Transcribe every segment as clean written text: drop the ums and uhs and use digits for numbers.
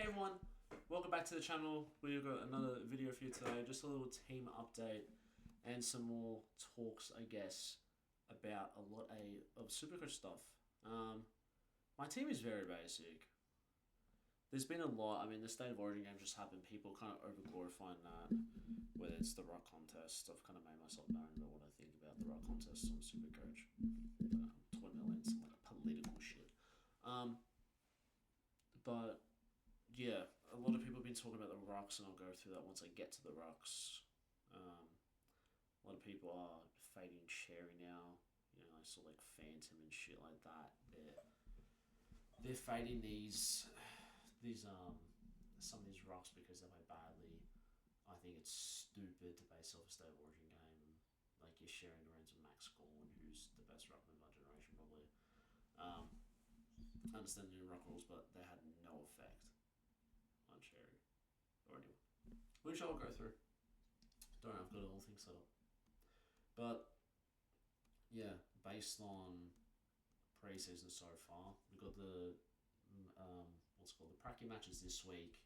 everyone, welcome back to the channel. We've got another video for you today, just a little team update and some more talks, I guess, about a lot of Supercoach stuff. My team is very basic. There's been a lot, the State of Origin game just happened, people kind of over-glorifying that, whether it's the Ruck contest. I've kind of made myself known about what I think about the Ruck contest on Supercoach. Talking about some like political shit. But yeah, a lot of people have been talking about the Rucks, and I'll go through that once I get to the Rucks. A lot of people are fading Cherry now. I saw like Phantom and shit like that. They're fading these some of these Rucks because they play badly. I think it's stupid to base off a State of Origin game. Like you're sharing around to Max Gorn, who's the best ruckman of our generation probably. I understand the new ruck rules, but they had no effect on Cherry or anyone, which I'll go through. Don't know, I've got all things set up. But yeah, based on pre-season so far, we've got the the pracky matches this week.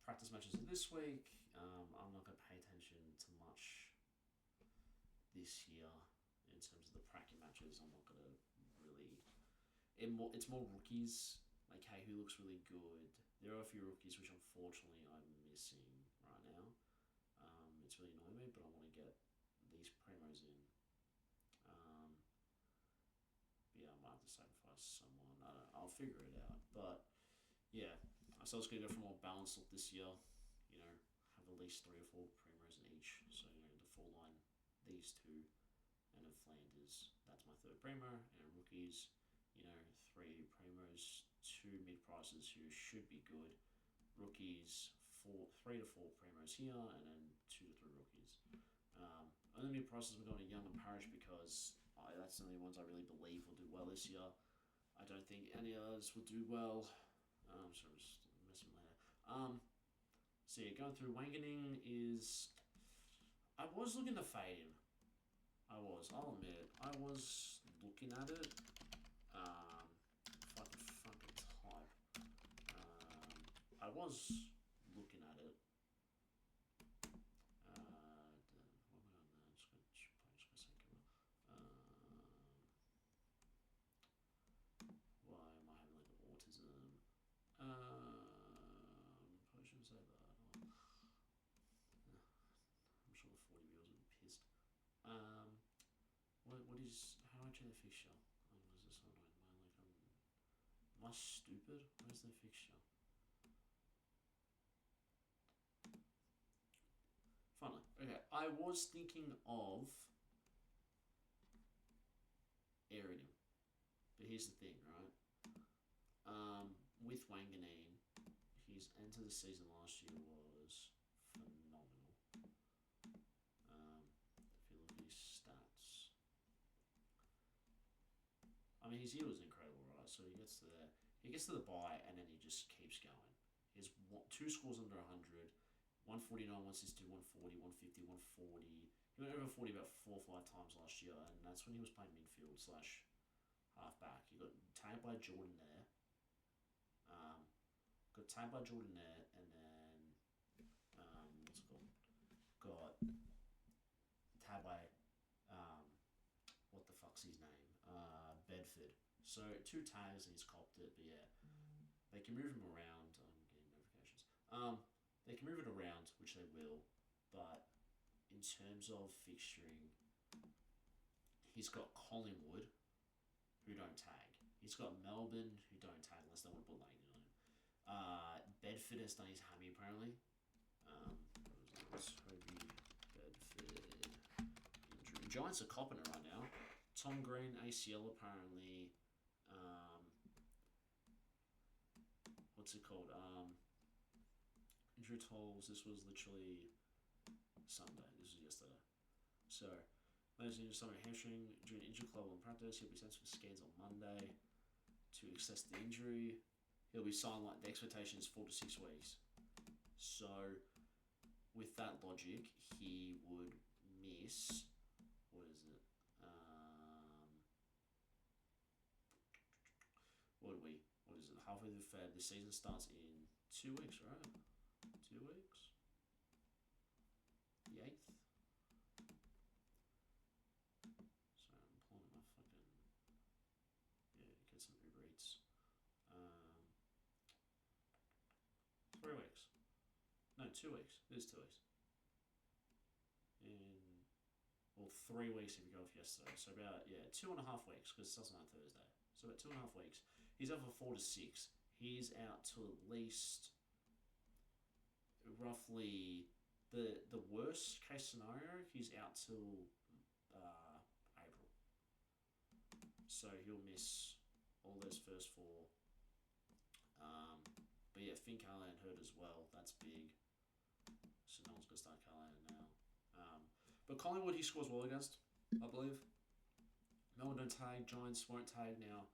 Practice matches this week. I'm not going to pay attention to much this year in terms of the pracky matches. I'm not going to really. It's more rookies. Like, hey, who looks really good? There are a few rookies which unfortunately I'm missing right now. It's really annoying me, but I want to get these primos in. Yeah, I might have to sacrifice someone. I don't know. I'll figure it out. But yeah, so I was going to go for a more balanced look this year. Have at least 3 or 4 primos in each. So, the full line, these two, and in Flanders, that's my 3rd primo. And rookies, 3 primos, 2 mid prices who should be good. Rookies, 3 to 4 primos here, and then 2 to 3 rookies. Only mid prices we're going to Young and Parish because that's the only ones I really believe will do well this year. I don't think any others will do well. Sorry, I'm just messing with my hair. So yeah, going through Wangening is. I was looking to fade him. I'll admit, I was looking at it. If I could fucking type. I was looking at it. What am I on there? Just gonna say why am I having like autism? Probably shouldn't say that. I'm sure the 40 viewers would be pissed. How do I check the fixture? Is this so annoying? Am I stupid? Where's the fixture? Finally, okay. I was thinking of airing him, but here's the thing, right? With Wanganeen, his end to the season last year was phenomenal. If you look at his stats, his year was incredible, right? So he gets to the bye, and then he just keeps going. He has 2 scores under 100, 149, 162, 140, 150, 140. He went over 40 about 4 or 5 times last year, and that's when he was playing midfield / halfback. He got tagged by Jordan there. And then got tagged by what the fuck's his name? Bedford. So 2 tags and he's copped it, but yeah. They can move him around. I'm getting notifications. They can move it around, which they will, but in terms of fixturing, he's got Collingwood, who don't tag. He's got Melbourne, who don't tag unless they want to put Langdon on him. Bedford has done his hammy apparently. Toby Bedford injury. Giants are copping it right now. Tom Green ACL apparently. What's it called? Injury tolls. This was literally Sunday. This was yesterday. So, ladies and gentlemen, hamstring during injury club on practice. He'll be sent for scans on Monday to assess the injury. He'll be signed like the expectation is 4 to 6 weeks. So, with that logic, he would miss. What is it? What is it? Halfway through Feb. The season starts in 2 weeks, right? 2 weeks. The 8th. Sorry, I'm pulling my fucking get some Uber Eats. 3 weeks. No, 2 weeks. It is 2 weeks. Well, 3 weeks if you go off yesterday. So about 2.5 weeks because it starts on Thursday. So about 2.5 weeks. He's out for 4 to 6. He's out to at least roughly the worst case scenario. He's out till April. So he'll miss all those first 4. But yeah, Finn Callahan hurt as well. That's big. So no one's gonna start Callahan now. But Collingwood he scores well against, I believe. Melbourne don't tag, Giants won't tag now.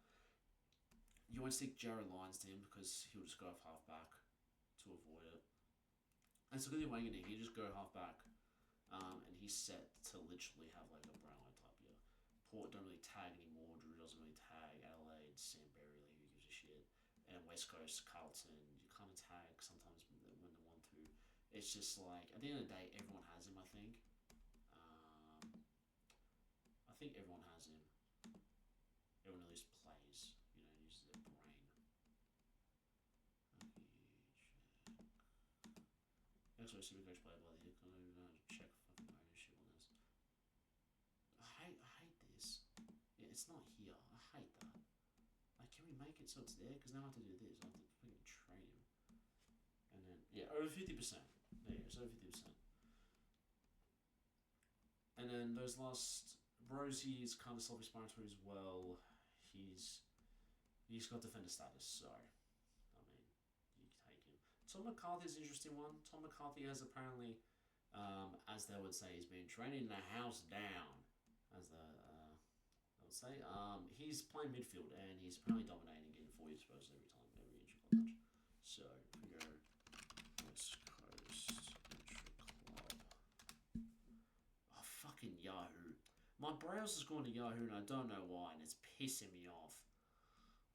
You won't stick Jared Lyons to him because he'll just go off half back to avoid it. And so look at Wanganeen, he just go half back, and he's set to literally have like a Brownlow type year. Port don't really tag anymore. Drew doesn't really tag. Adelaide, Sam Berry, who gives a shit. And West Coast, Carlton, you kind of tag sometimes when they 1-2. It's just like at the end of the day, everyone has him. I think everyone has him. Everyone at least plays, uses their brain. Actually, Supercoach player by the I don't even know how to check fucking ownership on this. I hate this. Yeah, it's not here. I hate that. Like, can we make it so it's there? Because now I have to do this. I have to fucking trade him. And then, over 50%. There you go, it's over 50%. And then those last... Rosie is kind of self-explanatory as well. He's got defender status, so... I mean, you can take him. Tom McCarthy's an interesting one. Tom McCarthy has apparently, as they would say, he's been training the house down, as they would say. He's playing midfield, and he's apparently dominating, getting 40 disposals every injury club match. So, we go West Coast Injury Club. Oh, fucking Yahoo. My browser's going to Yahoo, and I don't know why, and it's pissing me off.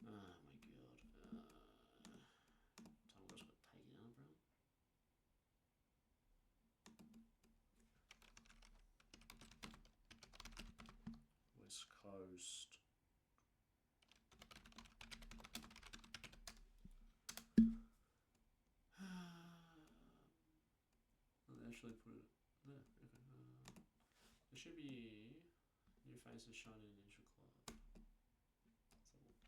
Oh, my God. Time West got taken out, bro. West Coast. They actually put it there. Okay. There should be new faces shown in Ninja Club. Let's have a look.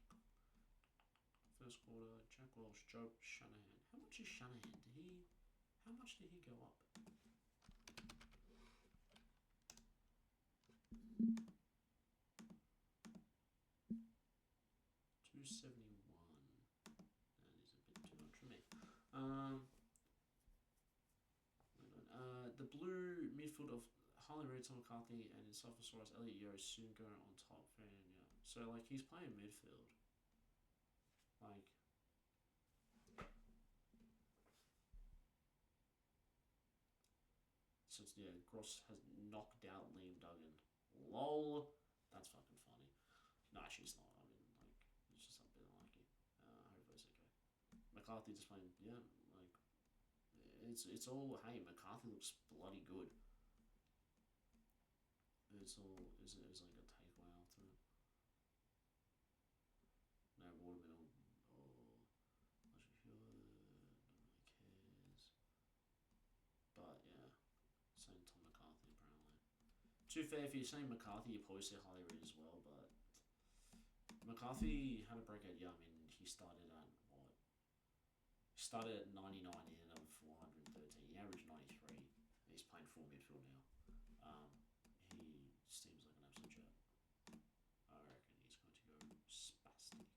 First quarter, Jack Welsh, Joe Shanahan. How much is Shanahan? How much did he go up? $271. That is a bit too much for me. The blue midfield of Harley Reid, Tom McCarthy, and in Sulphosaurus, Elliot Yeo soon going on top. So like he's playing midfield. Like. Since Gross has knocked out Liam Duggan. LOL. That's fucking funny. No, actually it's not. I mean, like, it's just a bit unlucky. Hopefully it's okay. McCarthy just playing, like, it's all, hey, McCarthy looks bloody good. It's like a takeaway after it. No watermelon or actually no one really cares. But yeah, saying Tom McCarthy apparently. To be fair, if you're saying McCarthy, you probably say Harley Reid as well, but McCarthy had a breakout year. I mean, he started at what? He started at 99 in of 413. He averaged 93. He's playing full midfield now. He seems like an absolute jet. I reckon he's going to go spastic.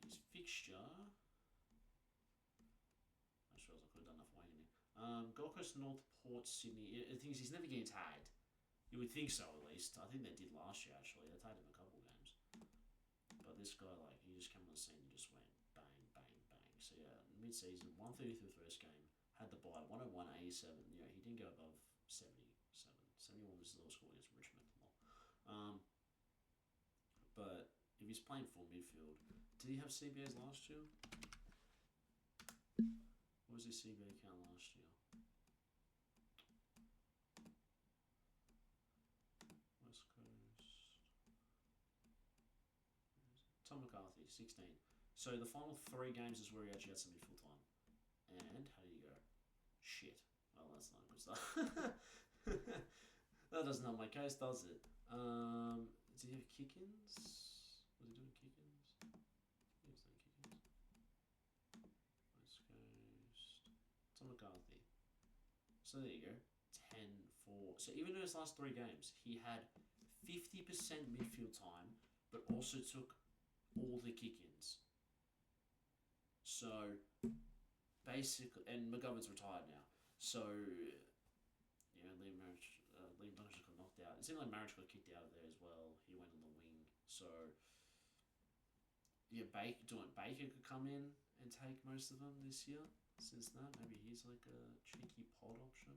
His fixture. I just realised I could have done enough weight in here. Gold Coast, North, Port, Sydney. The thing is, he's never getting tagged. You would think so, at least. I think they did last year, actually. They tagged him a couple of games. But this guy, like, he just came on the scene and just went bang, bang, bang. So, yeah, mid-season, 133 the first game. Had the bye, 101, 87. Yeah, he didn't go above 77. 71 was the low score against Richmond. But if he's playing full midfield, did he have CBAs last year? was his CBA count last year? West Coast. Tom McCarthy, 16. So the final 3 games is where he actually had some midfield time. And how did he go? Shit. Well, that's not a good start. That doesn't help my case, does it? Does he have kick-ins? Was he doing kick-ins? He was doing kick-ins. West Coast. Tom McCarthy. So there you go. 10-4. So even in his last 3 games, he had 50% midfield time, but also took all the kick-ins. So basically, and McGovern's retired now. So, you know, Liam Duncan got knocked out. It seemed like Marriage got kicked out of there as well. He went on the wing. So, yeah, Baker could come in and take most of them this year. Since that, maybe he's like a cheeky pod option.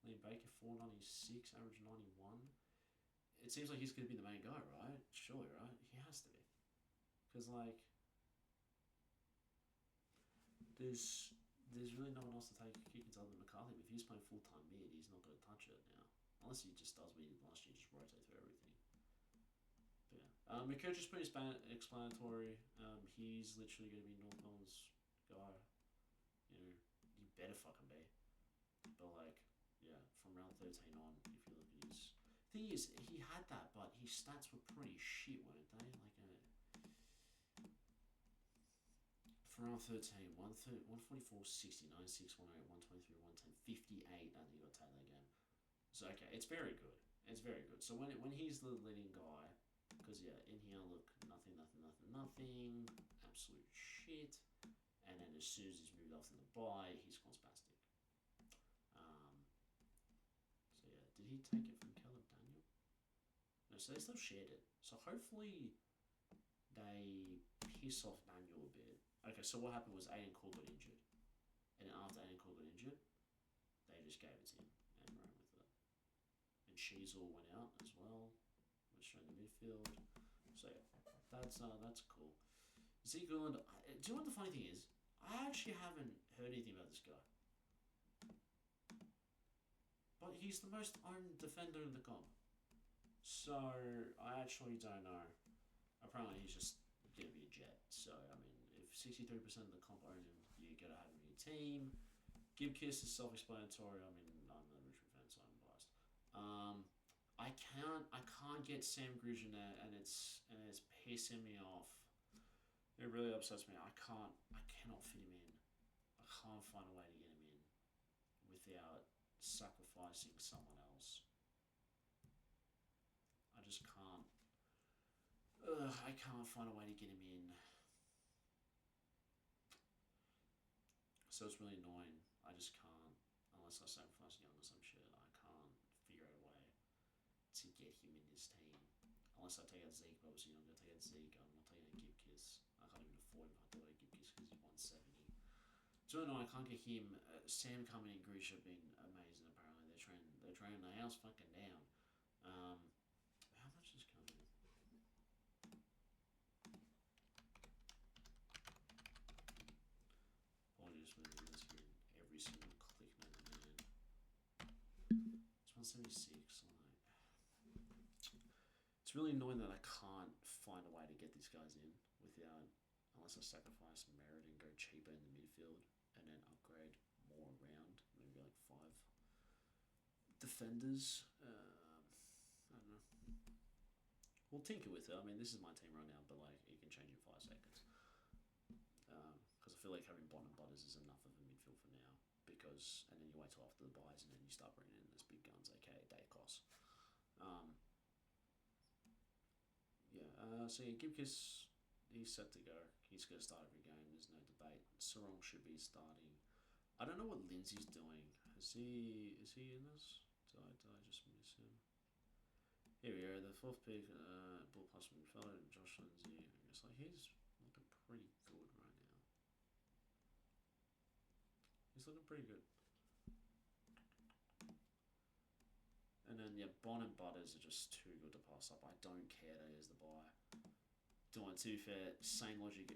Liam Baker, 496, average 91. It seems like he's going to be the main guy, right? Surely, right? He has to be. Because, like, there's really no one else to take kick-ins other than McCarthy. But if he's playing full-time mid, he's not going to touch it now. Unless he just does what he did last year, just rotate through everything. But yeah. McCurry just pretty explanatory. He's literally going to be North Melbourne's guy. You know, he better fucking be. But, like, yeah, from round 13 on, if you look at his... Thing is, he had that, but his stats were pretty shit, weren't they? Like, for round 13, 144, 69, 6, 108, 123, 110, 58. I think he got tagged that game. So, okay, it's very good. It's very good. So, when he's the leading guy, because, yeah, in here, look, nothing. Absolute shit. And then as soon as he's moved off to the bye, he's gone spastic. So, yeah, did he take it from Caleb Daniel? No, so they still shared it. So, hopefully, they piss off Daniel a bit. Okay, so what happened was Aiden Cole got injured. And then after Aiden Cole got injured, they just gave it to him and ran with it. And Sheasel went out as well. Was shown in the midfield. So yeah, that's cool. Zeke Goodland, do you know what the funny thing is? I actually haven't heard anything about this guy. But he's the most owned defender in the comp. So I actually don't know. Apparently he's just going to be a jet. So, I mean, if 63% of the comp own him, you got to have him in your team. Gibkiss is self-explanatory. I mean, I'm not a Richmond fan, so I'm biased. I can't get Sam Grigg in there, and it's pissing me off. It really upsets me. I cannot fit him in. I can't find a way to get him in without sacrificing someone else. I just can't. I can't find a way to get him in. So it's really annoying. I just can't, unless I sacrifice Young or some shit, I can't figure out a way to get him in this team. Unless I take out Zeke, but obviously I'm going to take out Zeke. I'm not taking out Gibkiss. I can't even afford him. I have to take Gibkiss because he's 170. So no, I can't get him. Sam coming in, Grish have been amazing. Apparently they're training the house fucking down. How much is coming? Apologies for this here. Every single click, man. It's 176. It's really annoying that I can't find a way to get these guys in without, unless I sacrifice merit and go cheaper in the midfield and then upgrade more around, maybe like 5 defenders. I don't know. We'll tinker with it. I mean, this is my team right now, but like it can change in 5 seconds. Because I feel like having Bond and Butters is enough of a midfield for now. Because, and then you wait till after the buys and then you start bringing in those big guns, aka Dacos. So yeah, Gibkiss, he's set to go. He's going to start every game. There's no debate. Sarong should be starting. I don't know what Lindsay's doing. Is he in this? Did I just miss him? Here we go. The 4th pick, Bull plus midfielder, Josh Lindsay. It's like he's looking pretty good right now. He's looking pretty good. And then, yeah, Bon and Butters are just too good to pass up. I don't care that he's the buy. To be fair, same logic.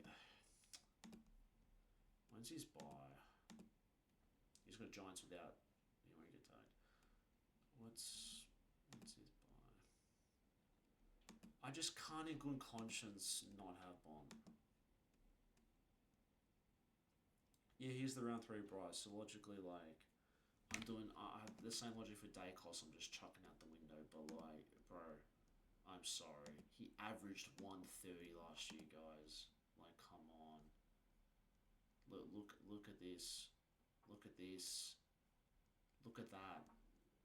When's his bye? He's got Giants without. He won't get tagged. What's his bye? I just can't in good conscience not have Bond. Yeah, here's the round 3 price. So logically, like, I'm doing the same logic for Dacos. I'm just chucking out the window. But like, bro, I'm sorry. He averaged 130 last year, guys. Like, come on. Look at this. Look at this. Look at that.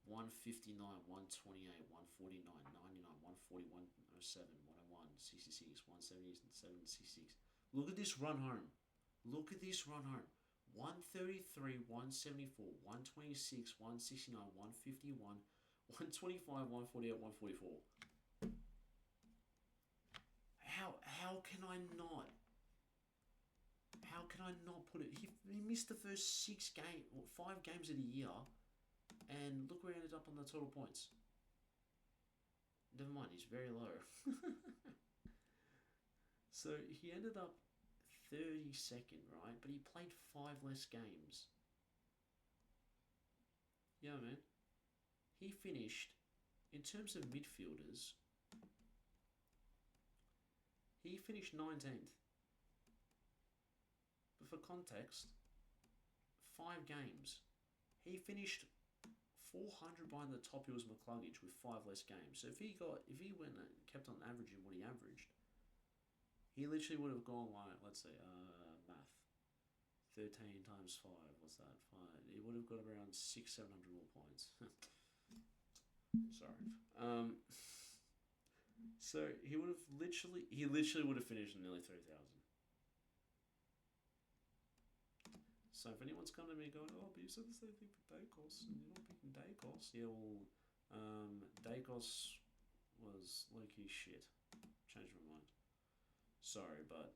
159, 128, 149, 99, 140, 107, 101, 66, 177, 66. Look at this run home. Look at this run home. 133, 174, 126, 169, 151, 125, 148, 144. How can I not? How can I not put it? He missed the first 5 games of the year, and look where he ended up on the total points. Never mind, he's very low. So he ended up 32nd, right? But he played 5 less games. Yeah, man. He finished, in terms of midfielders, he finished 19th. But for context, 5 games. He finished 400 behind the top. It was McCluggage with 5 less games. So if he went and kept on averaging what he averaged, he literally would have gone like, let's say, math. 13 times 5, what's that? 5. He would have got around 600-700 more points. Sorry. So he literally would have finished nearly 3,000. So if anyone's coming to me going, oh, but you said the same thing for Dacos, and you're not picking Dacos. Yeah, well, Dacos was low-key shit. Changed my mind. Sorry, but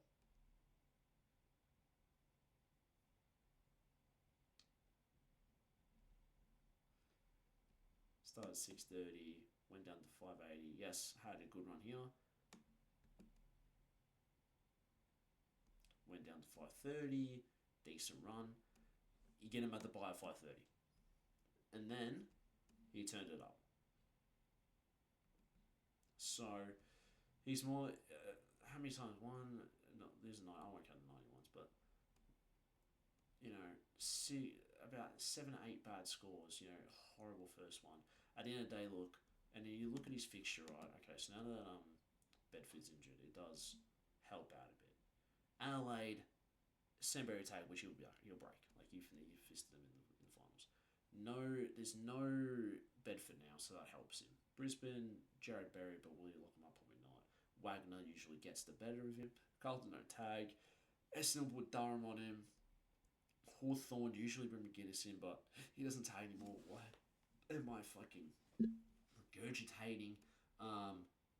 started 630, went down to 580. Yes, had a good run here. Went down to 530. Decent run. You get him at the buy at 530. And then he turned it up. So he's more. How many times? One. No, there's 9. I won't count the 90 ones, but see about 7 or 8 bad scores. Horrible first one. At the end of the day, look, and then you look at his fixture, right? Okay, so now that Bedford's injured, it does help out a bit. Adelaide. Sandberry tag, which he'll break. Like you fisted him in the finals. No, there's no Bedford now, so that helps him. Brisbane, Jared Berry, but will he lock him up? Probably not. Wagner usually gets the better of him. Carlton no tag. Essendon put Durham on him. Hawthorn usually bring McGuinness in, but he doesn't tag anymore. What am I fucking regurgitating?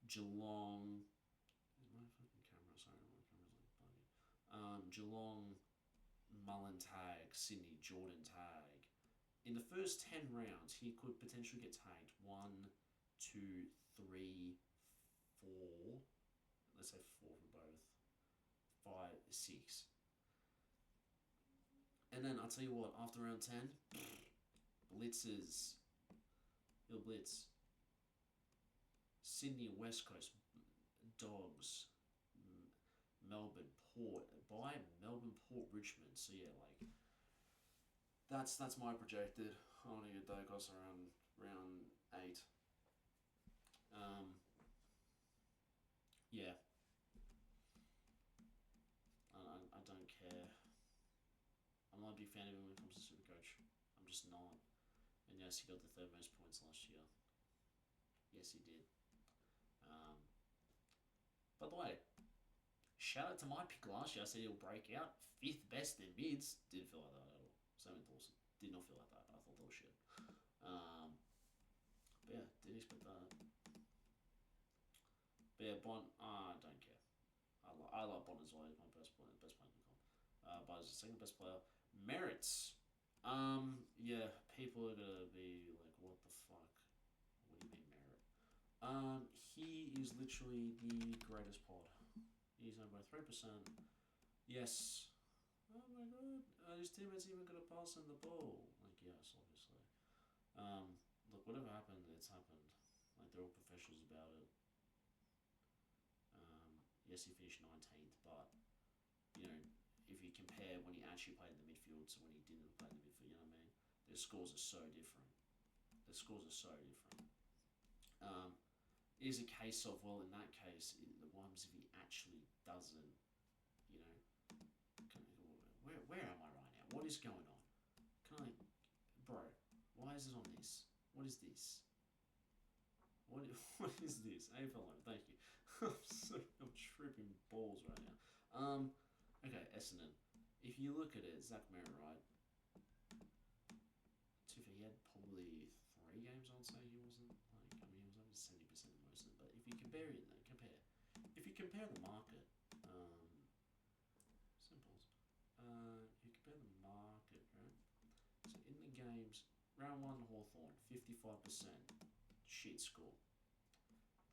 Geelong. Is my fucking camera? Sorry, my camera's like buggy. Geelong, Mullen tag, Sydney, Jordan tag. In the first 10 rounds, he could potentially get tagged 1, 2, 3, 4. Let's say 4 for both. 5, 6. And then I'll tell you what, after round 10, blitzes. He'll blitz. Sydney, West Coast, Dogs. Melbourne, Port, by Melbourne, Port, Richmond. So yeah, like that's my projected. I want to get Dacos around round 8. Yeah. I don't care. I'm not a big fan of him when it comes to Supercoach. I'm just not. And yes, he got the 3rd most points last year. Yes, he did. By the way, shout out to my pick last year. I said he'll break out. 5th best in bids. Didn't feel like that at all. Same with Dawson. Did not feel like that. I thought that was shit. But yeah, didn't expect that. But yeah, Bond, I don't care. I love Bond as well. He's my best player in the comp. But he's the 2nd best player. Merits. Yeah, people are gonna be like, what the fuck? What do you mean merit? He is literally the greatest pod. He's owned by 3%. Yes, oh my god, his teammates even got to pass him the ball. Like, yes, obviously. Look, whatever happened, it's happened. Like, they're all professionals about it. Yes, he finished 19th, but, you know, if you compare when he actually played in the midfield to when he didn't play in the midfield, you know what I mean? Their scores are so different. The scores are so different. It is a case of, well, in that case, what happens if he actually doesn't, you know, where am I right now? What is going on? Can I, bro, why is it on this? What is this? What is this? AFL, thank you. I'm tripping balls right now. Okay, Essendon. If you look at it, Zach Merritt, right? He had probably 3 games, I'd say he wasn't like. I mean, he was only 70% of most of it. But if you compare it, if you compare the market, simples. If you compare the market, right? So in the games, round 1 Hawthorn, 55%, shit score.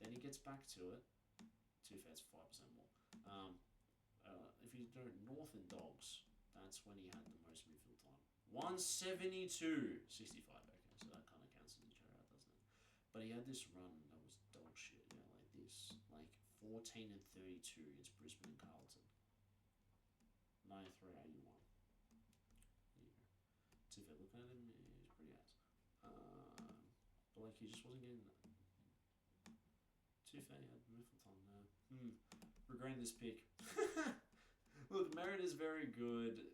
Then he gets back to it. To be fair, it's 5% more. If you do North and Dogs, that's when he had the most midfield time. 172, 65. Okay, so that kind of cancels each other out, doesn't it? But he had this run that was dog shit, you know, like this, like 14 and 32 against Brisbane and Carlton. 93, 81. There you go. To be fair, looking at him, he's pretty ass. But like he just wasn't getting that. Too fair, he had midfield time now. Regretting this pick. Look, Merritt is very good.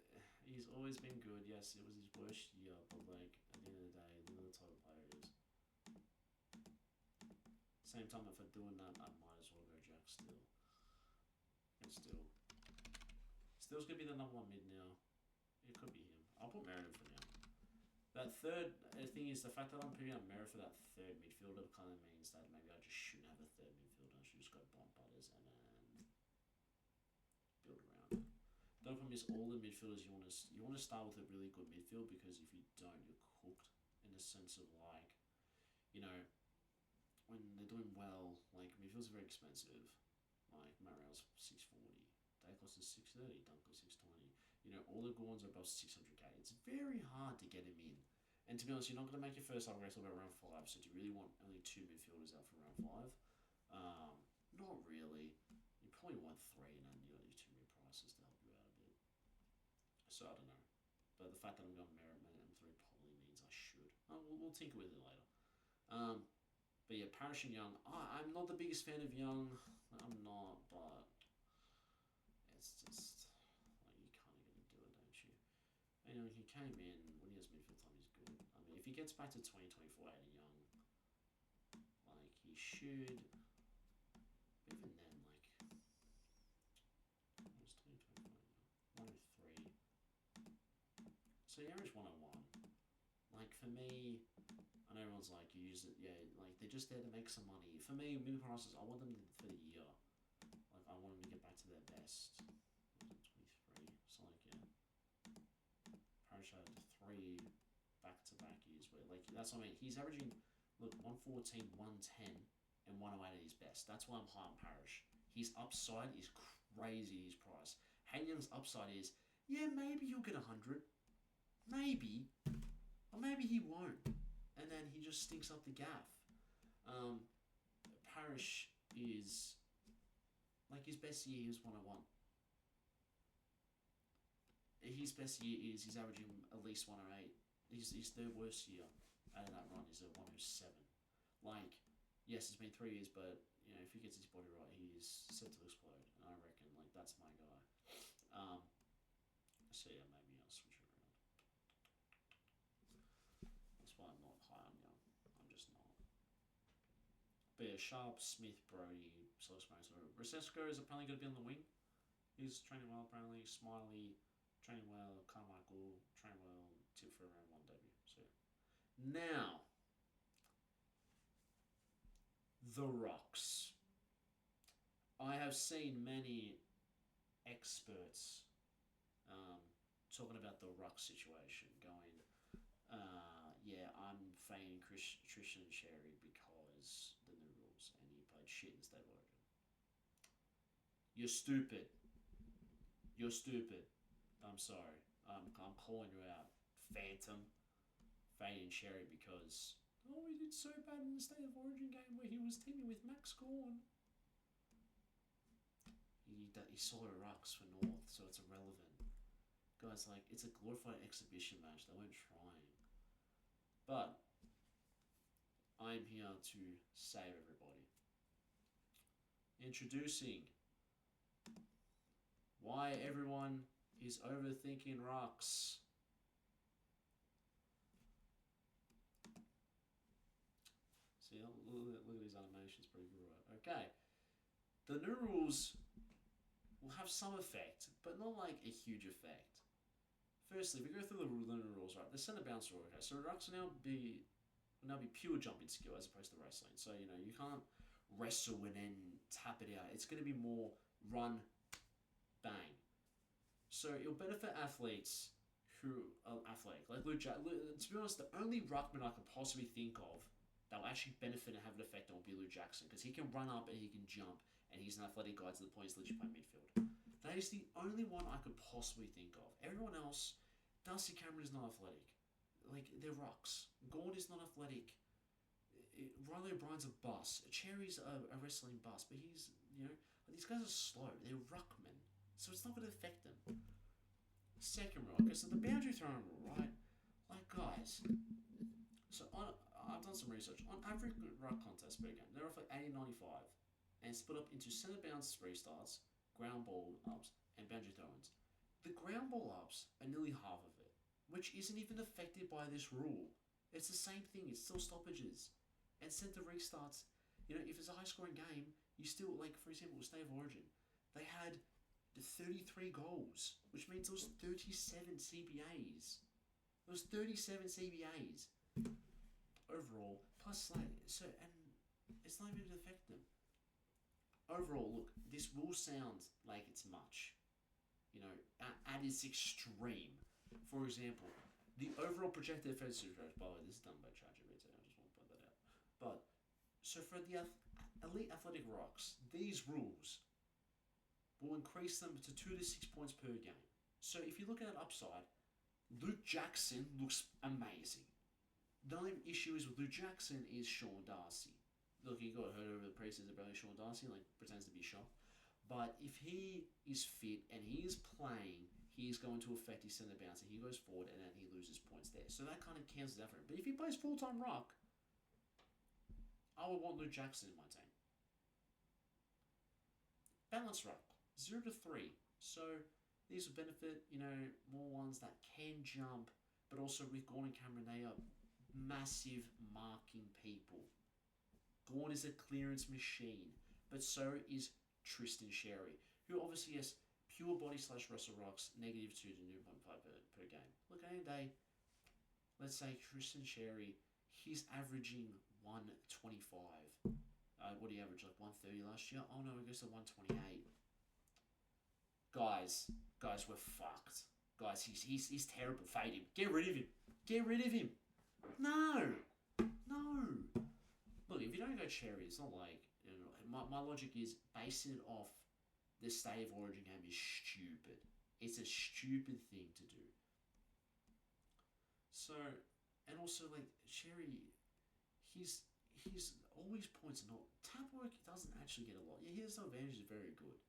He's always been good. Yes, it was his worst year, but like at the end of the day, look at the type of player he is. Same time, if I'm doing that, I might as well go Jack Steele. And Steele's gonna be the number 1 mid now. It could be him. I'll put Merritt in for now. That third thing is the fact that I'm picking up Merritt for that third midfielder kind of means that maybe I just shouldn't have a third midfielder. I should just go Bont Butters and then build around it. Don't miss all the midfielders. You want to start with a really good midfield, because if you don't, you're cooked in the sense of like, you know, when they're doing well, like midfields are very expensive. Like Mariel's 640, Dacos is 630, Dunkley 620. You know, all the good ones are above 600k. It's very hard to get him in. And to be honest, you're not going to make your first upgrade until about round 5. So do you really want only 2 midfielders out for round 5? Not really. You probably want 3 and then you got your 2 mid prices to help you out a bit. So I don't know. But the fact that I'm going Merritt and M3 probably means I should. We'll tinker with it later. But yeah, Parrish and Young. I'm not the biggest fan of Young. I'm not, but it's just like you kind of got to do it, don't you? And, you know, he came in when he has midfield time. He's good. I mean, if he gets back to 2024 out of Young, like he should. But even then, like, it was 2024. 103. So he averaged 101. Like for me, I know everyone's like, you use it, yeah, like they're just there to make some money. For me, mid prices, I want them for the year. Like I want them to get back to their best. 23. So like yeah, Parrish had 3 back-to-back years where like that's what I mean. He's averaging 114, 110, and 108 at his best. That's why I'm high on Parrish. His upside is crazy. His price. Hanyang's upside is maybe he'll get 100, maybe, or maybe he won't. And then he just stinks up the gaff. Parrish is like his best year is 101. His best year is he's averaging at least 108. His third worst year out of that run is a 107. Like, yes, it's been 3 years, but you know if he gets his body right, he is set to explode. And I reckon like that's my guy. So yeah, maybe I'll switch it around. That's why I'm not high on Young. I'm just not. But yeah, Sharp, Smith, Brody, Self-Explains. Rosesco is apparently going to be on the wing. He's training well, apparently. Smiley, training well. Carmichael, training well. Tip for around 1 debut. So yeah. Now, the Rucks. I have seen many experts talking about the Ruck situation, going, I'm feigning Tristan Sherry because the new rules, and he played shit in the State of Origin. You're stupid. I'm sorry. I'm calling you out, Phantom, Fade and Sherry, because he did so bad in the State of Origin game where he was teaming with Max Gorn. He solo rucks for North, so it's irrelevant. Guys, like, it's a glorified exhibition match. They weren't trying. But I'm here to save everybody. Introducing why everyone is overthinking rucks. See, look at these animations, pretty good, right? Okay. The new rules will have some effect, but not like a huge effect. Firstly, if we go through the new rules, right? The center bounce rule, okay? So rucks will now be pure jumping skill as opposed to wrestling. So, you can't wrestle and then tap it out. It's going to be more run, bang. So it'll benefit athletes who are athletic. Like Luke Jackson. To be honest, the only ruckman I can possibly think of that will actually benefit and have an effect on will be Luke Jackson, because he can run up and he can jump, and he's an athletic guy to the point he's literally playing midfield. That is the only one I could possibly think of. Everyone else, Darcy Cameron is not athletic. Like, they're rucks. Gord is not athletic. Riley O'Brien's a bust. Cherry's a wrestling bust, but he's, these guys are slow. They're ruckmen. So it's not going to affect them. Second rule, okay, so the boundary throwing rule, right? Like, guys, so I've done some research. On average ruck contests per game, they're roughly 80-95 and split up into center bounce restarts, ground ball ups, and boundary throw-ins. The ground ball ups are nearly half of it, which isn't even affected by this rule. It's the same thing, it's still stoppages. And center restarts, if it's a high-scoring game, you still, like, for example, State of Origin, they had 33 goals, which means there was 37 CBAs. There was 37 CBAs overall, plus, like, so, and it's not even going to affect them. Overall, look, this will sound like it's much, at its extreme. For example, the overall projected offensive rate, by the way, this is done by ChatGPT, I just want to point that out. But, so for the elite athletic rocks, these rules will increase them to 2 to 6 points per game. So if you look at an upside, Luke Jackson looks amazing. The only issue is with Luke Jackson is Sean Darcy. Look, he got hurt over the preseason about Sean Darcy, like, pretends to be shocked. But if he is fit and he is playing, he is going to affect his centre bounce, and he goes forward and then he loses points there. So that kind of cancels out for him. But if he plays full-time ruck, I would want Luke Jackson in my team. Balance ruck, 0 to 3. So these will benefit, more ones that can jump, but also with Gordon and Cameron, they are massive marking people. Gordon is a clearance machine, but so is Tristan Sherry, who obviously has pure body / wrestle rocks, -2 to 0.5 per game. Look, at the end of the day, let's say Tristan Sherry, he's averaging 125. What do you average, like 130 last year? Oh no, it goes to 128. Guys, we're fucked. Guys, he's terrible. Fade him. Get rid of him. Get rid of him. No. Look, if you don't go Cherry, it's not like, my logic is basing it off the State of Origin game is stupid. It's a stupid thing to do. So, and also, like, Cherry, he's always points not. Tap work doesn't actually get a lot. Yeah, his advantage is very good.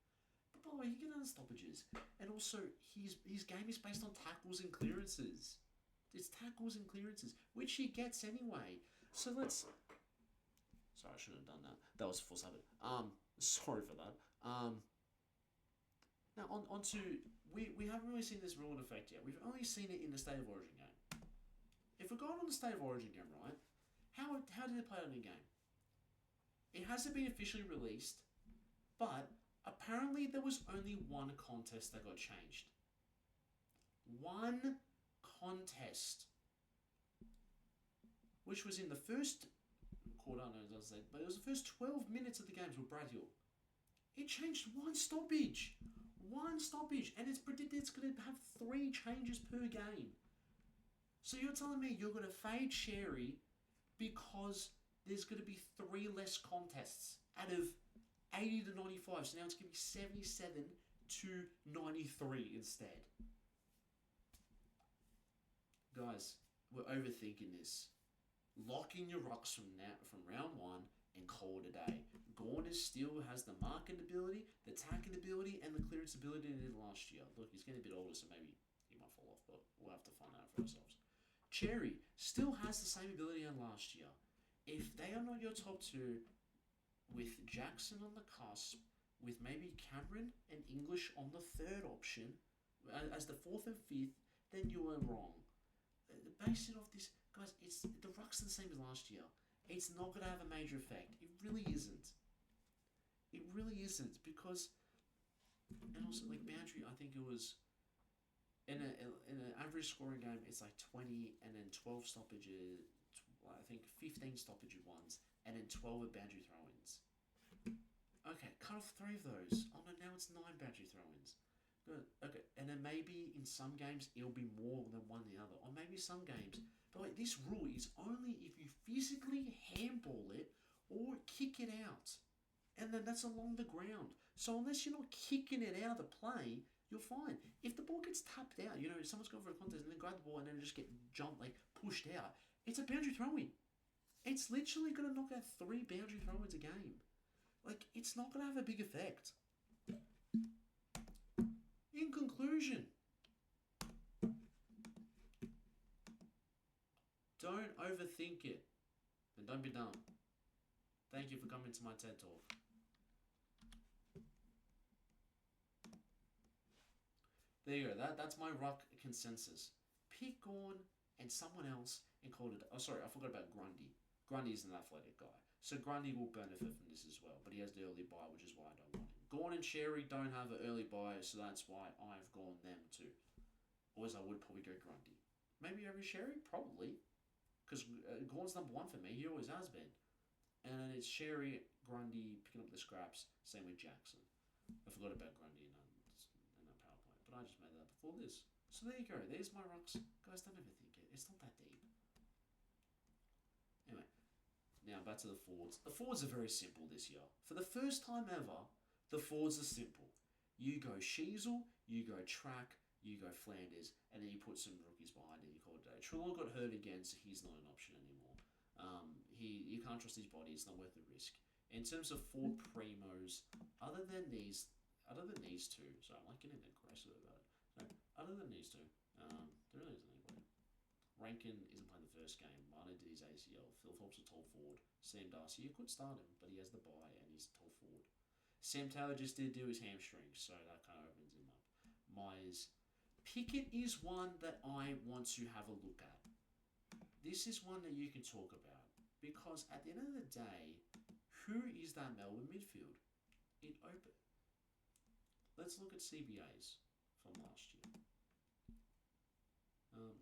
But by the way, he can earn stoppages. And also, his game is based on tackles and clearances. It's tackles and clearances, which he gets anyway. So let's... Sorry, I shouldn't have done that. That was full habit. Sorry for that. Now, on to... We haven't really seen this rule in effect yet. We've only seen it in the State of Origin game. If we're going on the State of Origin game, right? How did it play out in the game? It hasn't been officially released, but apparently there was only one contest that got changed. One contest. Which was in the first quarter, I know it doesn't say, but it was the first 12 minutes of the games with Brad Hill. It changed one stoppage. One stoppage. And it's predicted it's going to have 3 changes per game. So you're telling me you're going to fade Sherry because there's going to be 3 less contests out of 80 to 95. So now it's going to be 77 to 93 instead. Guys, we're overthinking this. Lock in your rucks from round one and call it a day. Gawn still has the marking ability, the attacking ability, and the clearance ability he did last year. Look, he's getting a bit older, so maybe he might fall off, but we'll have to find out for ourselves. Cherry still has the same ability as last year. If they are not your top two, with Jackson on the cusp, with maybe Cameron and English on the third option, as the fourth and fifth, then you are wrong. Based off this, guys, the ruck's the same as last year. It's not going to have a major effect. It really isn't. It really isn't, because, and also like boundary, I think it was in an average scoring game, it's like 20 and then 12 stoppages. I think 15 stoppage ones and then 12 boundary throw-ins. Okay, cut off 3 of those. Oh no, now it's 9 boundary throw-ins. Good. Okay, and then maybe in some games it'll be more than one the other, or maybe some games. But wait, this rule is only if you physically handball it or kick it out, and then that's along the ground. So unless you're not kicking it out of the play, you're fine. If the ball gets tapped out, someone's going for a contest and then grab the ball and then just get jumped, like pushed out, it's a boundary throw-in. It's literally going to knock out 3 boundary throw-ins a game. Like, it's not going to have a big effect. In conclusion, don't overthink it. And don't be dumb. Thank you for coming to my TED Talk. There you go. That's my Ruck consensus. Pick Gawn and someone else and call it... Oh, sorry, I forgot about Grundy. Grundy's an athletic guy. So Grundy will benefit from this as well. But he has the early bye, which is why I don't want him. Gawn and Sherry don't have an early bye, so that's why I've gone them too. Or as I would probably go Grundy. Maybe over Sherry? Probably. Because Gawn's number 1 for me. He always has been. And then it's Sherry, Grundy, picking up the scraps. Same with Jackson. I forgot about Grundy in that power play. But I just made that before this. So there you go. There's my rucks. Guys, don't overthink it. It's not that deep. Anyway. Now back to the forwards. The forwards are very simple this year. For the first time ever, the forwards are simple. You go Sheasel, you go Track, you go Flanders, and then you put some rookies behind it and you call it a day. Trelaw got hurt again, so he's not an option anymore. You can't trust his body, it's not worth the risk. In terms of forward primos, other than these two, sorry, I'm like getting aggressive about it. No, other than these two, there really isn't anybody. Rankin isn't playing the first game. Martin did his ACL. Phil Phillips a tall forward. Sam Darcy, you could start him, but he has the bye and he's a tall forward. Sam Taylor just did do his hamstring, so that kind of opens him up. Myers. Pickett is one that I want to have a look at. This is one that you can talk about, because at the end of the day, who is that Melbourne midfield? It open. Let's look at CBAs from last year.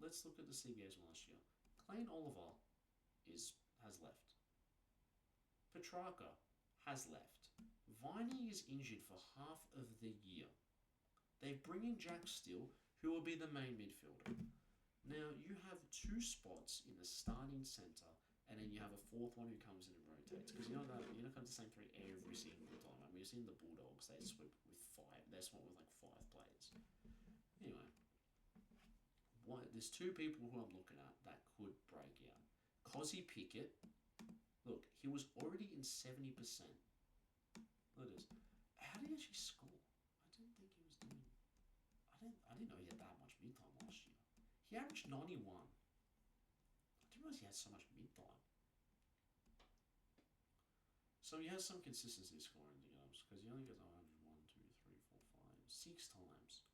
Let's look at the CBAs from last year. Clayton Oliver has left. Petrarca has left. Viney is injured for half of the year. They bring in Jack Steele, who will be the main midfielder. Now, you have 2 spots in the starting centre, and then you have a 4th one who comes in and rotates. Because you're not going to the same 3 every single time. I mean, you've seen the Bulldogs, they swap with 5. They swap with like 5 players. Anyway. There's 2 people who I'm looking at that could break out. Cozzy Pickett. Look, he was already in 70%. Look at this. How did he actually score? I didn't think he was doing... I didn't know he had that much mid-time last year. He averaged 91. I didn't realize he had so much mid-time. So he has some consistency scoring the games, because he only goes 100, 1, 2, 3, 4, 5, 6 times.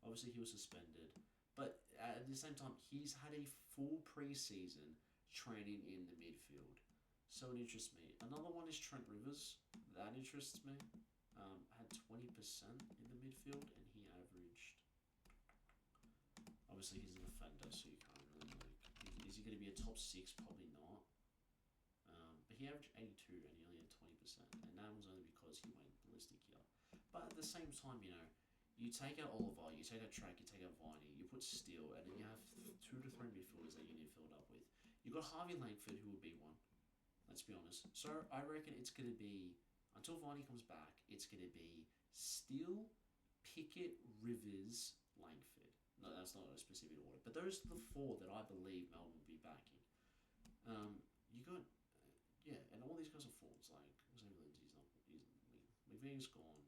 Obviously, he was suspended. But at the same time, he's had a full pre-season training in the midfield. So it interests me. Another one is Trent Rivers. That interests me. Had 20% in the midfield, and he averaged... Obviously, he's an offender, so you can't really like... Is he going to be a top 6? Probably not. But he averaged 82, and he only had 20%. And that was only because he went ballistic here. But at the same time, you take out Oliver, you take out Track, you take out Viney, you put Steele, and then you have 2 to 3 midfielders that you need filled up with. You've got Harvey Langford, who would be one. Let's be honest. So I reckon it's going to be, until Viney comes back, it's going to be Steele, Pickett, Rivers, Langford. No, that's not a specific order. But those are the four that I believe Melbourne will be backing. You got, and all these guys are forwards. Like Xavier Lindsay's not. McVeig's gone.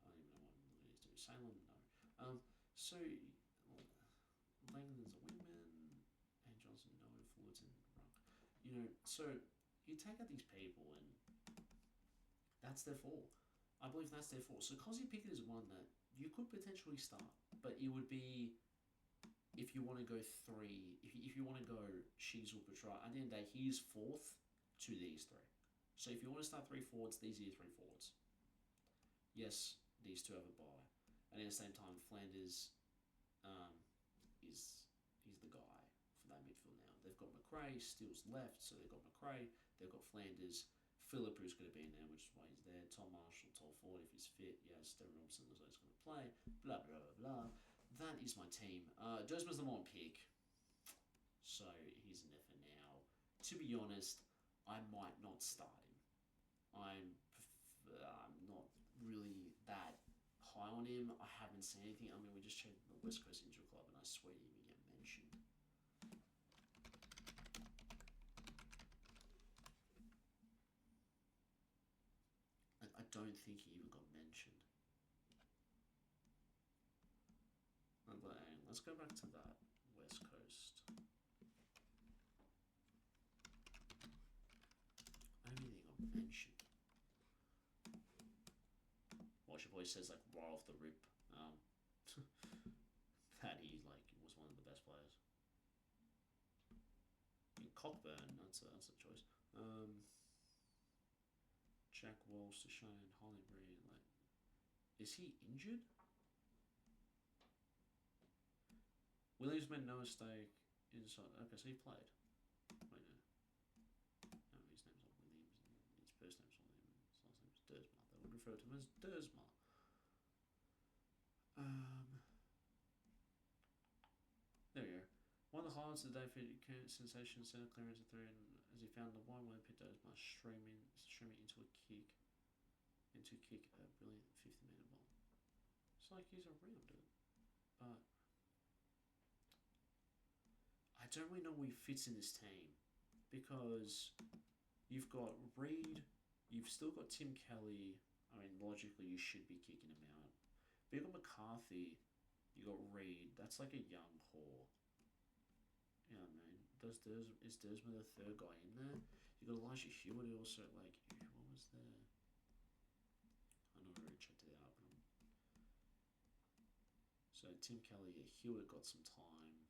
I don't even know what he's doing. Salem, no. So Langland's a wingman, and Johnson, no. Fullerton, Ruck. So you take out these people, and that's their four. I believe that's their four. So Cosy Pickett is one that you could potentially start, but it would be if you want to go three. If you want to go Sheezel, Petra, at the end of the day, he's fourth to these three. So if you want to start three forwards, these are your three forwards. Yes, these two have a bye, and at the same time, Flanders is the guy for that midfield now. They've got McRae, Steele's left, so they've got McRae, they've got Flanders, Phillip, who's going to be in there, which is why he's there, Tom Marshall, tall forward if he's fit, yes, Devin Robinson looks like he's going to play, blah, blah, blah, blah. That is my team. Dersma's the one pick, so he's in there for now. To be honest, I might not start him. I'm not really that high on him. I haven't seen anything. I mean, we just checked the West Coast Injury Club, and I swear he didn't even get mentioned. I don't think he even got mentioned. Let's go back to that West Coast. I don't think he got mentioned. Watch, your boy says like right off the rip that he was one of the best players. In Cockburn, that's a choice. Jack Walsh, Shane, Hollybury, is he injured? Williams made no mistake inside. Okay, so he played. Wait, no, his name's not Williams. His first name's not Williams. His last name's Dersma. They would refer to him as Dersma. There we go. One of the highlights of the day for sensation center clearance at 3, and as he found the wide way pit Dersma streaming into a kick a brilliant 50-meter ball. It's like he's around it, but I don't really know where he fits in this team, because you've got Reed, you've still got Tim Kelly. I mean, logically, you should be kicking him out. But you've got McCarthy, you got Reed. That's like a young core. You know what I mean? Is Dersma the third guy in there? You got Elijah Hewitt, who also, what was there? I don't know, I already checked it out. So Tim Kelly, Hewitt got some time.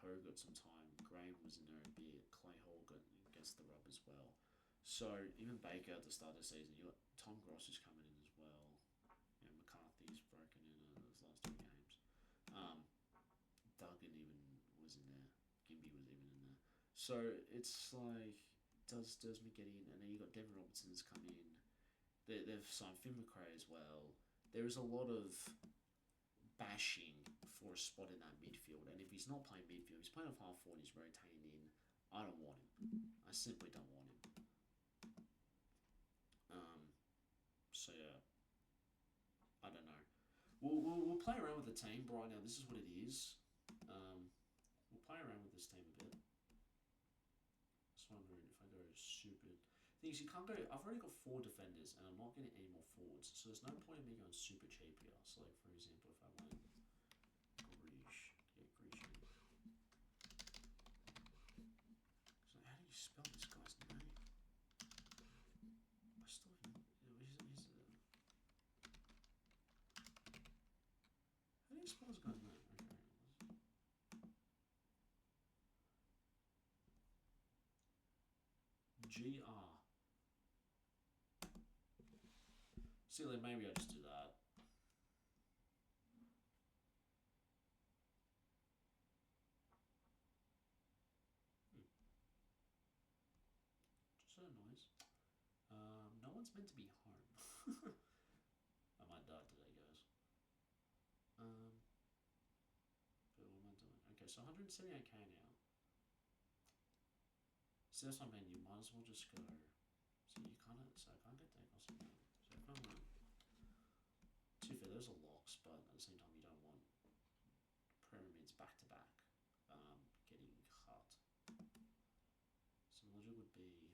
Ho got some time. Graham was in there a bit. Clay Hall gets the rub as well. So even Baker at the start of the season, you got Tom Gross is coming in as well. McCarthy's broken in those last 2 games. Duggan even was in there. Gimby was even in there. So it's like, does Dersma get in? And then you got Devin Robertson's come in. They've signed Finn McRae as well. There is a lot of bashing for a spot in that midfield, and if he's not playing midfield, he's playing off half forward, he's rotating in. I don't want him. I simply don't want him. So yeah, I don't know. We'll play around with the team, but right now this is what it is. We'll play around with this team a bit. Just wondering if I go super. Things you can't go. I've already got 4 defenders, and I'm not getting any more forwards, so there's no point in me going super cheap here. So, like for example, if I went Greece, Greece. So how do you spell this guy's name? I still haven't. How do you spell this guy's name? Okay. GR. See, like maybe I just do that. Just a noise. No one's meant to be home. I might die today, guys. But what am I doing? Okay, so 178k now. See, that's what I mean. You might as well just go. So you can't. So I can't get Dacos again. So if I want. To be fair, those are locks, but at the same time, you don't want back to back, getting cut. So my logic would be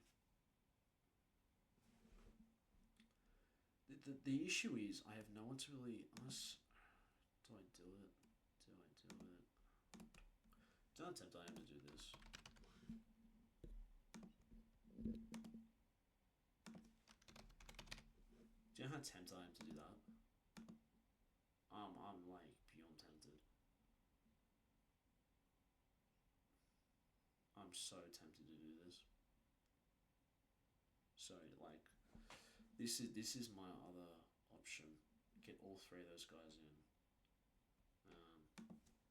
the issue is I have no one to really unless do I do it? Do I do it? Don't attempt I am to do this. Do you know how tempted I am to do that? I'm like beyond tempted. I'm so tempted to do this. So like, this is my other option. Get all three of those guys in.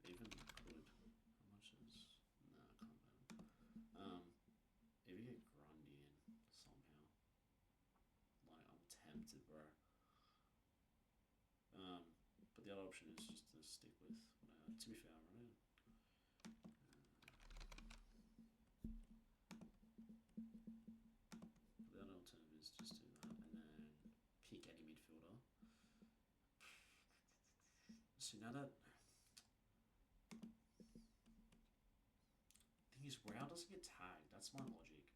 Even could. How much is? No, I can't remember. If you get Grundy in somehow, like I'm tempted, bro. But the other option is just to stick with what I had. To be fair, right? The other alternative is just do that and then pick any midfielder. So now that thing is, Rao doesn't get tagged. That's my logic.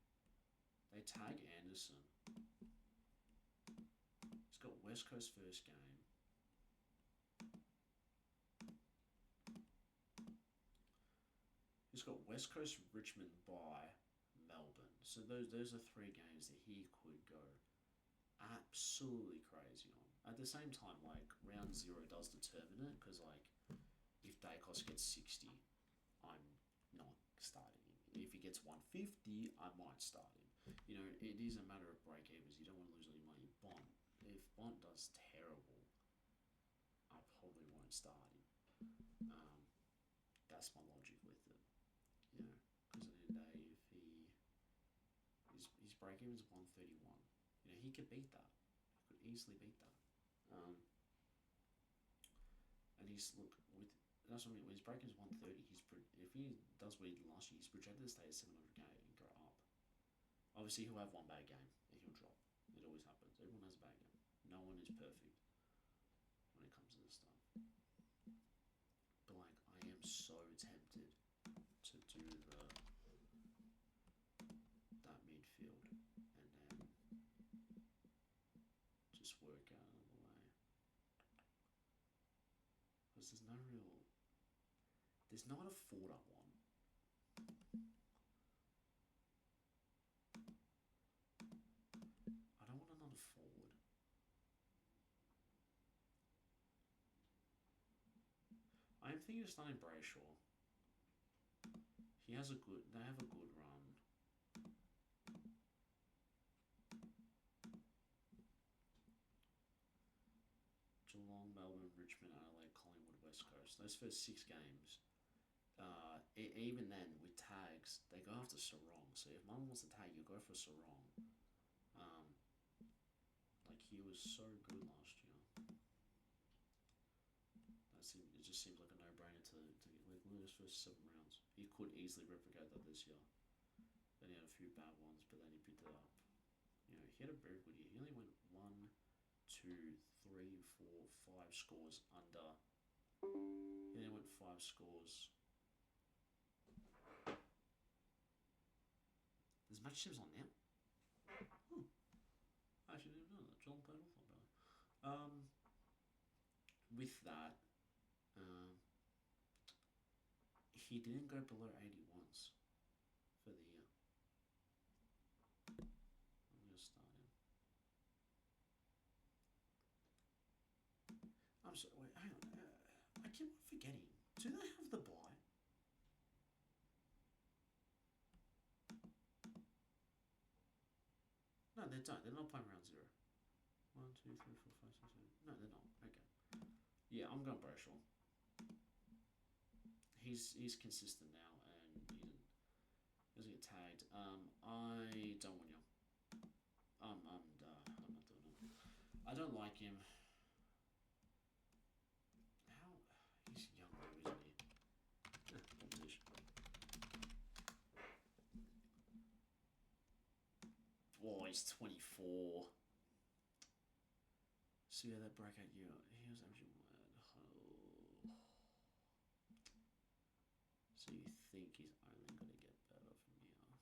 They tag Anderson. He's got West Coast first game. He's got West Coast, Richmond, by Melbourne. So those are three games that he could go absolutely crazy on. At the same time, like round 0 does determine it because like if Dacos gets 60, I'm not starting him. If he gets 150, I might start him. You know, it is a matter of break-evens. You don't want to lose any money. Bont, if Bont does terrible, I probably won't start him. That's my logic with it. You know, because at the end of the day, if his break-even is 131, you know, he could beat that. He could easily beat that. And he's look with that's what I mean. When his break-even is 130, if he does what he did last year, he's projected to stay at 700k and go up. Obviously, he'll have one bad game and he'll drop. It always happens. Everyone has a bad game. No one is perfect when it comes to this stuff. But like, I am so tempted to do that midfield and then just work out another way. Because there's not a forward I want. I don't want another forward. I am thinking of starting Brayshaw. They have a good run. Geelong, Melbourne, Richmond, Adelaide, Collingwood, West Coast. Those first 6 games, even then with tags, they go after Sarong. So if Mum wants to tag, you go for Sarong. Like he was so good last year. It just seems like a no-brainer to like look at his first 7 rounds. He could easily replicate that this year. Then he had a few bad ones, but then he picked it up. You know, he had a very good year. He only went 1, 2, 3, 4, 5 scores under. He only went 5 scores. There's match sims on now. I actually didn't know that. John played off my brother. With that, he didn't go below 80 once for the year. I'm going to start him. I'm sorry, wait, hang on. I keep forgetting. Do they have the bye? No, they don't. They're not playing round 0. 1, 2, 3, 4, 5, 6, 7. No, they're not. Okay. Yeah, I'm going Brayshaw. He's consistent now, and he doesn't get tagged. I don't want Young. I'm not doing it. I don't like him. How he's young though, isn't he? Competition. Oh, he's 24. So yeah, that breakout year, he was averaging So you think he's only going to get better from here.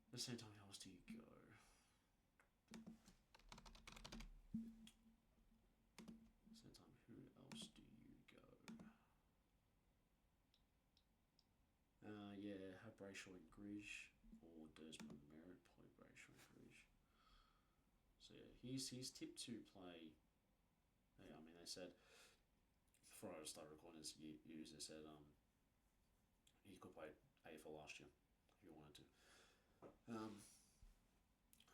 At the same time, how else do you go? At the same time, who else do you go? Yeah, have Brayshaw and Gridge, or Desmond Merritt play Brayshaw and Gridge. So yeah, he's tipped to play. Yeah, I mean, they said before I started recording this, they said he could play AFL last year if he wanted to.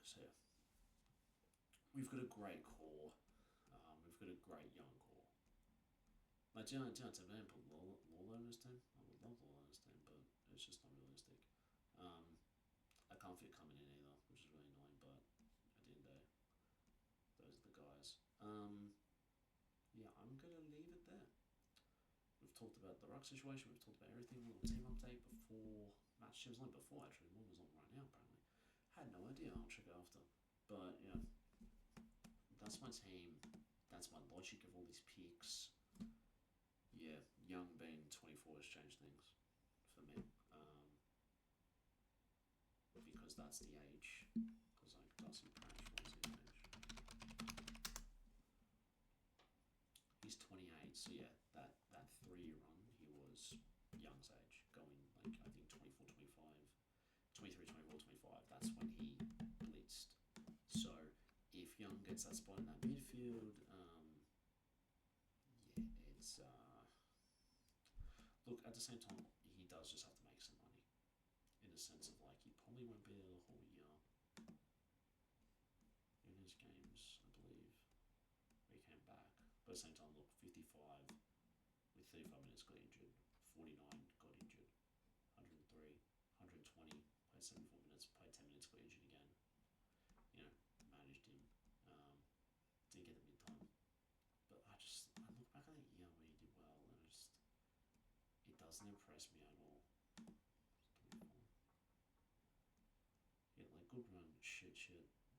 So yeah, we've got a great core. We've got a great young core. Like, do you know what I'm saying? Put Lawler in this team. I would love Lawler in this team, but it's just not realistic. I can't fit coming in either, which is really annoying. But at the end of the day, those are the guys. Yeah, I'm gonna leave it there. We've talked about the Ruck situation. We've talked about everything. Little team update before match. It was on before actually. One was on right now apparently. Had no idea. I'll check it after. But yeah, that's my team. That's my logic of all these picks. Yeah, Young being 24 has changed things for me. Because that's the age. Because like Dustin Parish was his age. He's 28, so yeah, that 3-year run, he was Young's age, going like I think 24, 25, 23, 24, 25. That's when he blitzed. So if Young gets that spot in that midfield, yeah, it's look, at the same time, he does just have to make some money. In the sense of like, he probably won't be there the whole year. In his games, I believe, he came back. But at the same time, look, 55 with 35 minutes got injured, 49 got injured, 103, 120, played 74 minutes, played 10 minutes, got injured again. You know, managed him. Didn't get the mid-time. But I look back at that year where he did well, and it doesn't impress me at all. Yeah, like good run, shit,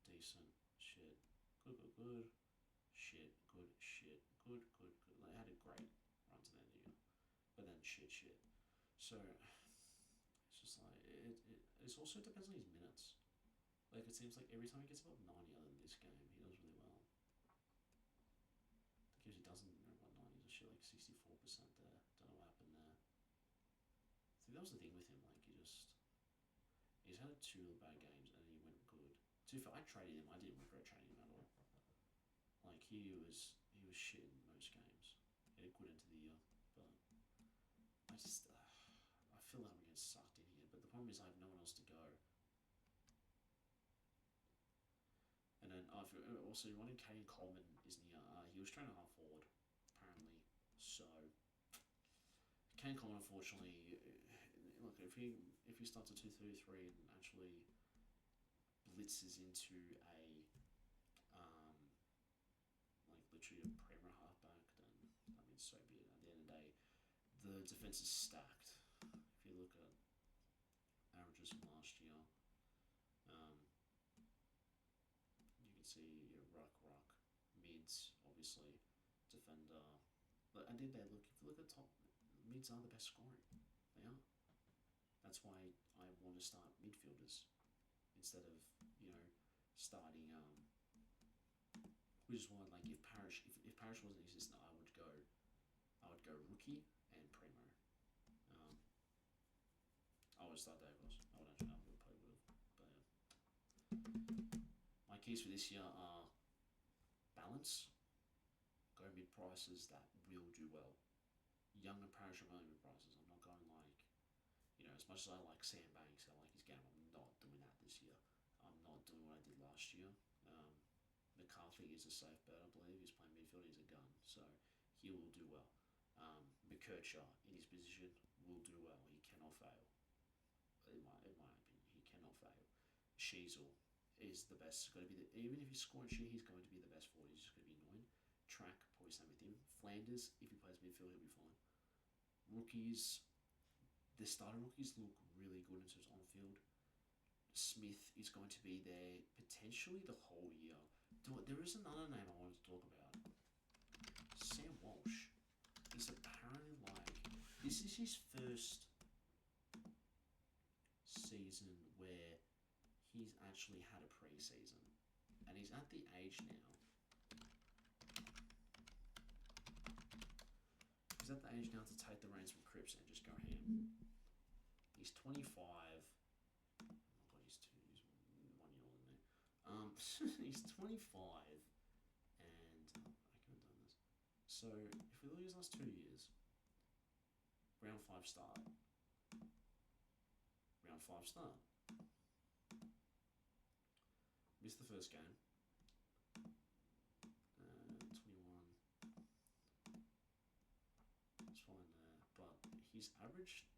decent, shit, good, shit, good, good. Like, I had a great run to the end of the year, but then shit. So it's just like it also depends on his minutes. Like, it seems like every time he gets above 90, other than this game, he does really well. Because he doesn't above 90, he's shit like 64% there. Don't know what happened there. I think that was the thing with him. Like, he's had 2 really bad games and then he went good. To be fair, I traded him. I didn't regret trading him at all. Like, he was shit in most games. He had a good end to the year, but I feel like I'm getting sucked in here. But the problem is I have no one else to go. And then also one in Kane Coleman is near. He was trying to half forward, apparently. So Kane Coleman, unfortunately, look, if he starts a 2-3-3 and actually blitzes into a like literally a Premier halfback, then I mean, so be it. At the end of the day, the defense is stacked. If you look at averages from last year, you can see your Ruck, mids, obviously, defender. But at the end of the day, look, if you look at top, mids are the best scoring. They are. That's why I want to start midfielders instead of, starting. Which is why, like, if Parish wasn't existent, I would go rookie and primo. I would start Davis. I would actually probably would have. But yeah. My keys for this year are balance. Go mid prices that will do well. Young and Parish are only mid prices. I'm not going like, as much as I like Sam Banks, I like his game, I'm not doing that this year. I'm not doing what I did last year. McCarthy is a safe bet, I believe. He's playing midfield, he's a gun, so he will do well. McKercher, in his position, will do well. He cannot fail. In my opinion, he cannot fail. Sheasel is the best. Going to be even if he's scoring shit, he's going to be the best forward. He's just going to be annoying. Track, probably same with him. Flanders, if he plays midfield, he'll be fine. Rookies, the starter rookies look really good in terms of on field. Smith is going to be there potentially the whole year. There is another name I wanted to talk about. Sam Walsh. he's apparently this is his first season where he's actually had a pre-season, and he's at the age now. He's at the age now to take the reins from Cripps and just go ham. He's 25. Oh my god, he's 1 year older than me. He's 25, and I could have done this. So if we look at his last 2 years, round 5 start. Round 5 start. Missed the first game. 21. It's fine there. But he's averaged,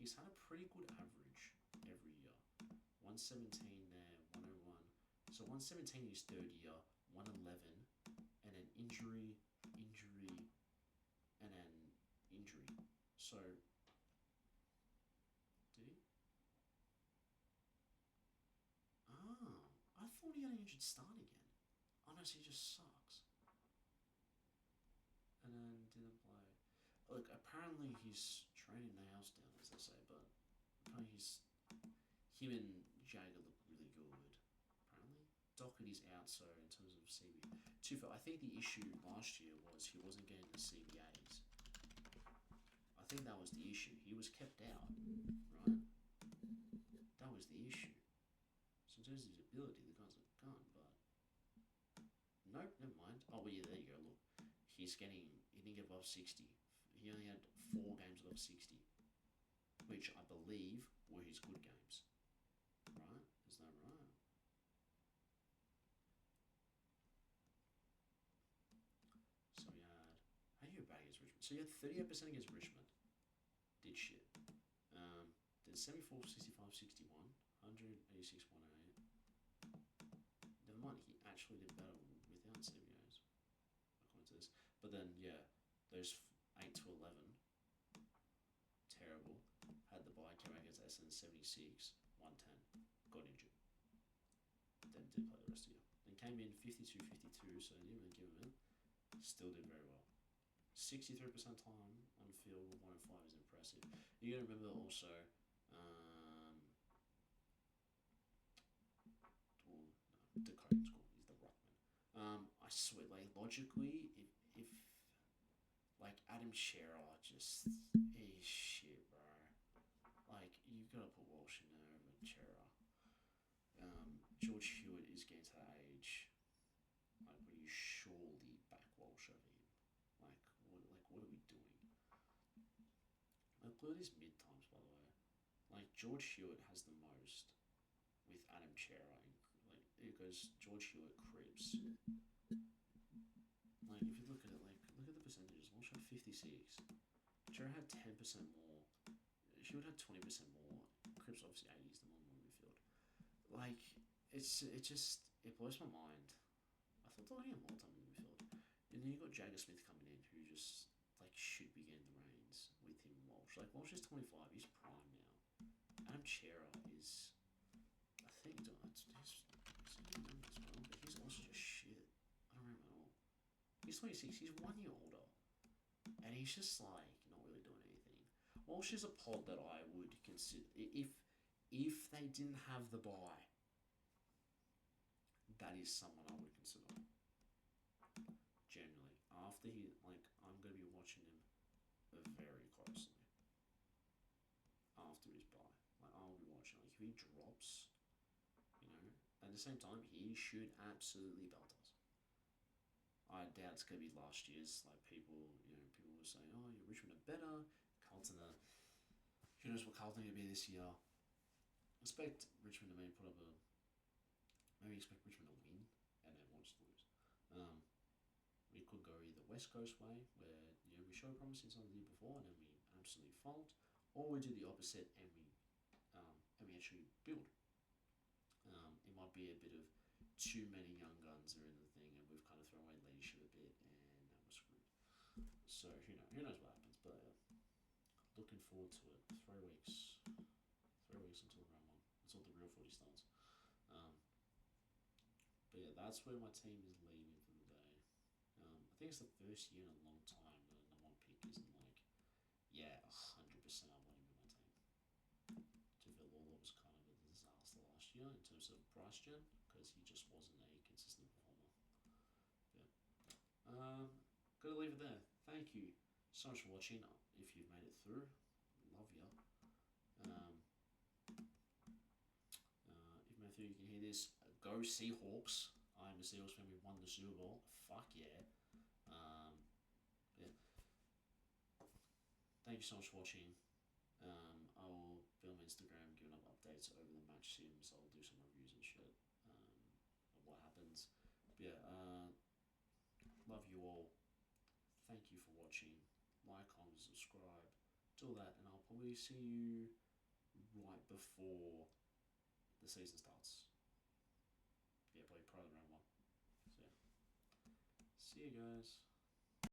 he's had a pretty good average every year. 117 there, 101. So 117 his third year, 111, and then injury, and then injury. So, did he? Oh, I thought he had an injured start again. Oh no, so he just sucks. And then didn't play. Look, apparently he's training the house down, as they say, but apparently him and Jagger look really good. Apparently, Doherty's out, so in terms of CBA, I think the issue last year was he wasn't getting the CBAs. I think that was the issue. He was kept out, right? That was the issue. So in terms of his ability, the guy's a gun, but nope, never mind. Oh, well, yeah, there you go. Look, he didn't get above 60. He only had 4 games above 60, which I believe were his good games. Right? Is that right? So he had... How do you bat against Richmond? So he had 38% against Richmond. Did shit. Did 74, 65, 61, 186, 108. Never mind, he actually did better without CBAs, according to this. But then, yeah, those 8 to 11, terrible. Had the bye, came out against SN 76, 110, got injured. Then did play the rest of the year. Then came in 52, 52, so didn't really give him in. Still did very well. 63% time on the field with 1 and 5 is impressive. You gotta remember also, Dakota's cool. He's the Ruckman. I swear, logically, if Adam Shearer just is shit, bro. You gotta put Walsh in there over Shearer. George Hewitt is getting to that age. Will you surely back Walsh over him? What are we doing? Look at his mid times, by the way. George Hewitt has the most with Adam Shearer. It goes George Hewitt, Cripps. If you look at it, look at the percentages. Walsh had 56. Shearer had 10% more. Hewitt had 20% more. Cripps obviously 80 is the more midfield. It blows my mind. I thought they were getting more time in midfield. And then you got Jagger Smith coming in, who just should be getting the reins with him and Walsh. Walsh is 25, he's prime now. Adam Shearer is, I think, he's doing as well, but he's also just shit. I don't remember at all. He's 26, he's 1 year older. And he's just not really doing anything. Walsh is a pod that I would consider, if they didn't have the bye, that is someone I would consider. Generally. After I'm going to be watching him very closely. After his bye. I'll be watching. If he drops, at the same time, he should absolutely belt us. I doubt it's going to be last year's. People were saying, oh, Richmond are better. Carlton are... Who knows what Carlton are going to be this year. Expect Richmond to maybe expect Richmond to win, and then wants to lose. We could go either West Coast way, where we show promise on the year before, and then we absolutely fold, or we do the opposite and we actually build. It might be a bit of too many young guns are in the thing, and we've kind of thrown away leadership a bit, and now we're screwed. So who knows what happens? But looking forward to it. 3 weeks. 3 weeks until round 1. Until the real footy starts. But yeah, that's where my team is leaving for the day. I think it's the first year in a long time that isn't like, yeah, 100% I want him in my team. Villa was kind of a disaster last year in terms of price gen because he just wasn't a consistent performer. Yeah. Gotta leave it there. Thank you so much for watching. If you've made it through, love you. If you made through, you can hear this. Go Seahawks! I'm a Seahawks fan. We won the Super Bowl. Fuck yeah. Yeah. Thank you so much for watching. I'll film Instagram, giving up updates over the match sims. I'll do some reviews and shit of what happens. But yeah, love you all. Thank you for watching. Like, comment, subscribe. Do all that, and I'll probably see you right before the season starts. Yeah, probably round 1. So yeah. See you guys.